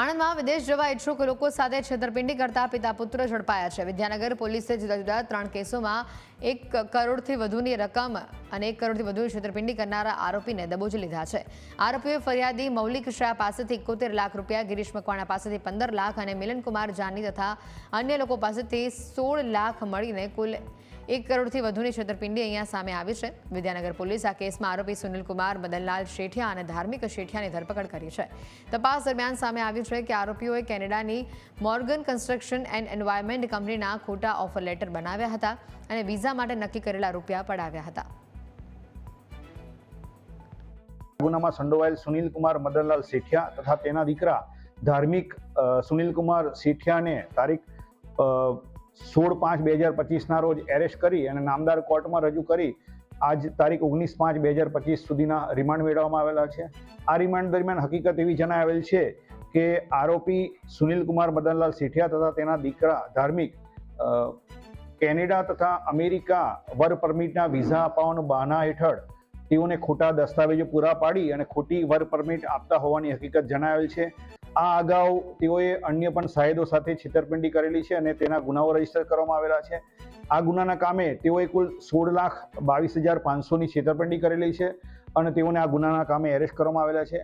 આણંદમાં વિદેશ જવા ઇચ્છુક લોકો સાથે છેતરપિંડી કરતા પિતા પુત્ર ઝડપાયા છે। વિદ્યાનગર પોલીસે જુદા જુદા 3 કેસોમાં 1 કરોડથી વધુની રકમ અને 1 કરોડથી વધુ છેતરપિંડી કરનારા આરોપીને દબોચી લીધા છે। આરોપીઓએ ફરિયાદી મૌલિક શાહ પાસેથી 71 લાખ રૂપિયા, ગિરીશ મકવાણા પાસેથી 15 લાખ અને મિલનકુમાર જાની તથા અન્ય લોકો પાસેથી 16 લાખ મળીને કુલ 1 કરોડથી વધુની છેતરપિંડી અહીંયા સામે આવી છે। વિદ્યાનગર પોલીસ આ કેસમાં આરોપી સુનિલકુમાર મદનલાલ શેઠિયા અને ધાર્મિક શેઠિયાની ધરપકડ કરી છે। તપાસ દરમિયાન સામે આવ્યું છે કે આરોપીઓએ કેનેડાની મોર્ગન કન્સ્ટ્રક્શન એન્ડ એન્વાયરમેન્ટ કંપનીના ખોટા ઓફર લેટર બનાવ્યા હતા અને વિઝા માટે નક્કી કરેલા રૂપિયા પડાવ્યા હતા। ગુનામાં સંડોવાયેલ સુનિલકુમાર મદનલાલ શેઠિયા તથા તેના દીકરા ધાર્મિક સુનિલકુમાર શેઠિયાને તારીખ 16/5/2025 રોજ એરેસ્ટ કરી અને નામદાર કોર્ટમાં રજૂ કરી આજ તારીખ 19/5/2025 સુધીના રિમાન્ડ મેળવવામાં આવેલા છે। આ રિમાન્ડ દરમિયાન હકીકત એવી જણાવેલ છે કે આરોપી સુનિલકુમાર મદનલાલ શેઠિયા તથા તેના દીકરા ધાર્મિક કેનેડા તથા અમેરિકા વર્ક પરમિટના વિઝા અપાવવાના બહાના હેઠળ તેઓને ખોટા દસ્તાવેજો પૂરા પાડી અને ખોટી વર્ક પરમિટ આપતા હોવાની હકીકત જણાવેલ છે। આ અગાઉ તેઓએ અન્ય પણ સાહેદો સાથે છેતરપિંડી કરેલી છે અને તેના ગુનાઓ રજીસ્ટર કરવામાં આવેલા છે। આ ગુનાના કામે તેઓએ કુલ 16,22,500ની છેતરપિંડી કરેલી છે અને તેઓને આ ગુનાના કામે એરેસ્ટ કરવામાં આવેલા છે।